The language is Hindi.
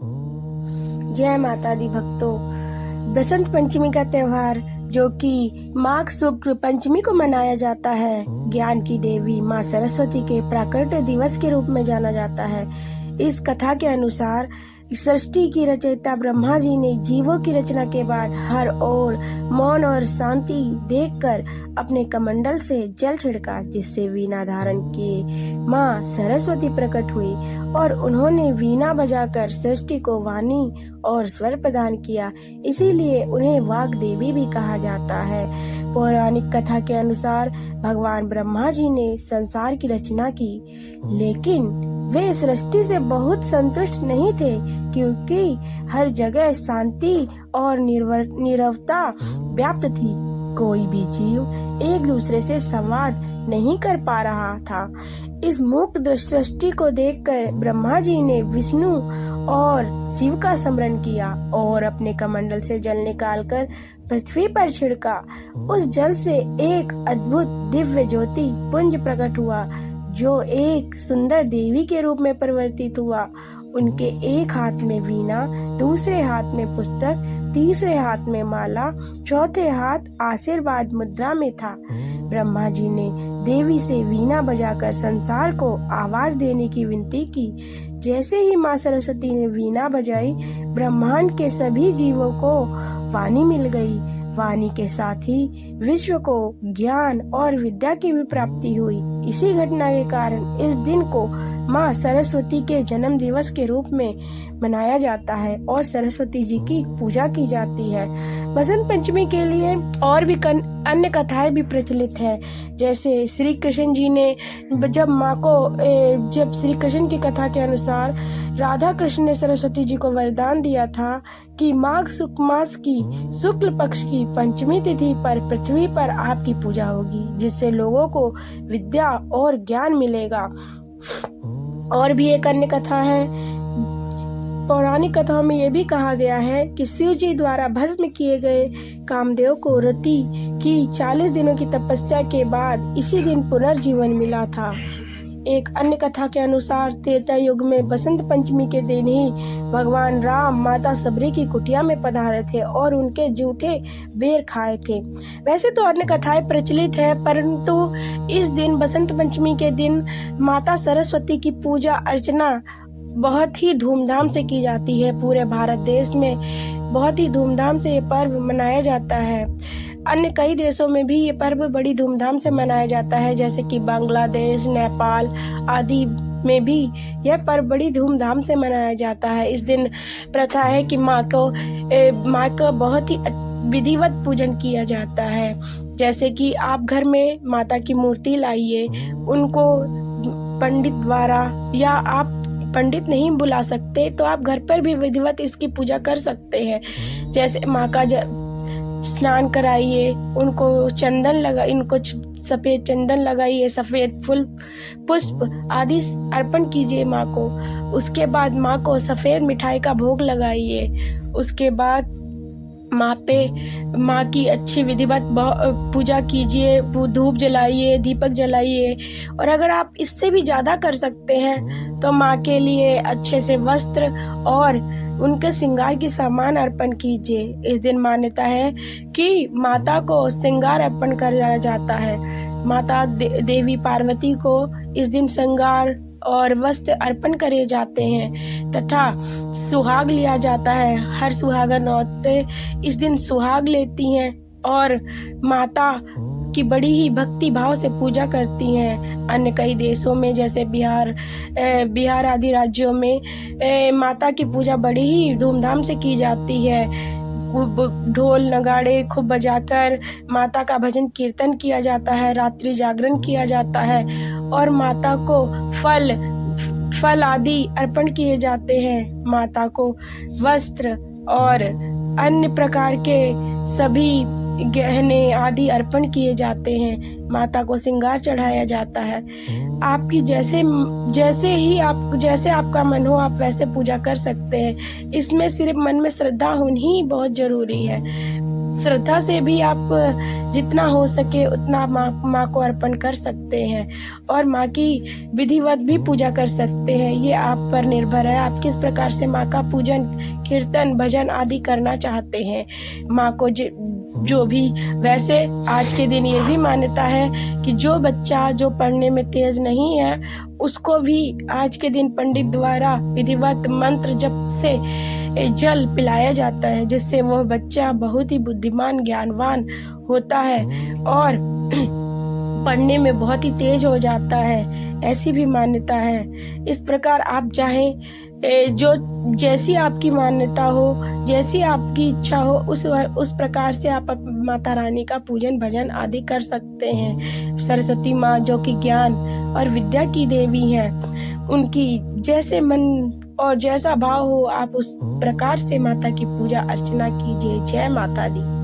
जय माता दी भक्तों। बसंत पंचमी का त्योहार जो कि माघ शुक्ल पंचमी को मनाया जाता है, ज्ञान की देवी माँ सरस्वती के प्राकट्य दिवस के रूप में जाना जाता है। इस कथा के अनुसार सृष्टि की रचयिता ब्रह्मा जी ने जीवों की रचना के बाद हर ओर मौन और शांति देखकर अपने कमंडल से जल छिड़का, जिससे वीणा धारण किए माँ सरस्वती प्रकट हुई और उन्होंने वीणा बजाकर सृष्टि को वाणी और स्वर प्रदान किया। इसीलिए उन्हें वाग देवी भी कहा जाता है। पौराणिक कथा के अनुसार भगवान ब्रह्मा जी ने संसार की रचना की, लेकिन वे सृष्टि से बहुत संतुष्ट नहीं थे, क्योंकि हर जगह शांति और नीरवता व्याप्त थी। कोई भी जीव एक दूसरे से संवाद नहीं कर पा रहा था। इस मूक सृष्टि को देखकर ब्रह्मा जी ने विष्णु और शिव का स्मरण किया और अपने कमंडल से जल निकालकर पृथ्वी पर छिड़का। उस जल से एक अद्भुत दिव्य ज्योति पुंज प्रकट हुआ, जो एक सुंदर देवी के रूप में परिवर्तित हुआ। उनके एक हाथ में वीणा, दूसरे हाथ में पुस्तक, तीसरे हाथ में माला, चौथे हाथ आशीर्वाद मुद्रा में था। ब्रह्मा जी ने देवी से वीणा बजाकर संसार को आवाज देने की विनती की। जैसे ही माँ सरस्वती ने वीणा बजाई, ब्रह्मांड के सभी जीवों को वाणी मिल गई। वाणी के साथ ही विश्व को ज्ञान और विद्या की भी प्राप्ति हुई। इसी घटना के कारण इस दिन को माँ सरस्वती के जन्म दिवस के रूप में मनाया जाता है और सरस्वती जी की पूजा की जाती है। बसंत पंचमी के लिए और भी अन्य कथाएं भी प्रचलित है। जैसे श्री कृष्ण जी ने जब श्री कृष्ण की कथा के अनुसार राधा कृष्ण ने सरस्वती जी को वरदान दिया था कि माघ मास की शुक्ल पक्ष की पंचमी तिथि पर पृथ्वी पर आपकी पूजा होगी, जिससे लोगों को विद्या और ज्ञान मिलेगा। और भी एक अन्य कथा है। पौराणिक कथाओं में यह भी कहा गया है कि शिव जी द्वारा भस्म किए गए कामदेव को रति की 40 दिनों की तपस्या के बाद इसी दिन पुनर्जीवन मिला था। एक अन्य कथा के अनुसार त्रेता युग में बसंत पंचमी के दिन ही भगवान राम माता सबरी की कुटिया में पधारे थे और उनके जूठे बेर खाए थे। वैसे तो अन्य कथाएं प्रचलित है, परंतु इस दिन बसंत पंचमी के दिन माता सरस्वती की पूजा अर्चना बहुत ही धूमधाम से की जाती है। पूरे भारत देश में बहुत ही धूमधाम से ये पर्व मनाया जाता है। अन्य कई देशों में भी ये पर्व बड़ी धूमधाम से मनाया जाता है, जैसे कि बांग्लादेश, नेपाल आदि में भी यह पर्व बड़ी धूमधाम से मनाया जाता है। इस दिन प्रथा है कि माँ का बहुत ही विधिवत पूजन किया जाता है। जैसे कि आप घर में माता की मूर्ति लाइए, उनको पंडित द्वारा, या आप पंडित नहीं बुला सकते तो आप घर पर भी विधिवत इसकी पूजा कर सकते हैं। जैसे माँ का स्नान कराइए, उनको चंदन इनको सफेद चंदन लगाइए, सफेद फूल पुष्प आदि अर्पण कीजिए माँ को। उसके बाद माँ को सफेद मिठाई का भोग लगाइए। उसके बाद माँ की अच्छी विधिवत पूजा कीजिए, धूप जलाइए, दीपक जलाइए। और अगर आप इससे भी ज्यादा कर सकते हैं तो माँ के लिए अच्छे से वस्त्र और उनके श्रृंगार की सामान अर्पण कीजिए। इस दिन मान्यता है कि माता को श्रृंगार अर्पण किया जाता है। माता देवी पार्वती को इस दिन श्रृंगार और वस्त्र अर्पण करे जाते हैं तथा सुहाग लिया जाता है। हर सुहागन औरतें इस दिन सुहाग लेती हैं और माता की बड़ी ही भक्ति भाव से पूजा करती हैं। अन्य कई देशों में जैसे बिहार आदि राज्यों में माता की पूजा बड़ी ही धूमधाम से की जाती है। ढोल नगाड़े खूब बजाकर माता का भजन कीर्तन किया जाता है, रात्रि जागरण किया जाता है और माता को फल आदि अर्पण किए जाते हैं। माता को वस्त्र और अन्य प्रकार के सभी गहने आदि अर्पण किए जाते हैं। माता को श्रृंगार चढ़ाया जाता है। आपकी जैसे आपका मन हो आप वैसे पूजा कर सकते हैं। इसमें सिर्फ मन में श्रद्धा होनी ही बहुत जरूरी है। श्रद्धा से भी आप जितना हो सके उतना माँ को अर्पण कर सकते हैं और माँ की विधिवत भी पूजा कर सकते हैं। ये आप पर निर्भर है, आप किस प्रकार से माँ का पूजन, कीर्तन, भजन आदि करना चाहते हैं। माँ को जो भी, वैसे आज के दिन ये भी मान्यता है कि जो बच्चा जो पढ़ने में तेज नहीं है उसको भी आज के दिन पंडित द्वारा विधिवत मंत्र जप से जल पिलाया जाता है, जिससे वह बच्चा बहुत ही बुद्धिमान, ज्ञानवान होता है और पढ़ने में बहुत ही तेज हो जाता है। ऐसी भी मान्यता है। इस प्रकार आप चाहें जो जैसी आपकी मान्यता हो, जैसी आपकी इच्छा हो, उस प्रकार से आप माता रानी का पूजन भजन आदि कर सकते हैं। सरस्वती माँ जो कि ज्ञान और विद्या की देवी हैं, उनकी जैसे मन और जैसा भाव हो आप उस प्रकार से माता की पूजा अर्चना कीजिए। जय माता दी।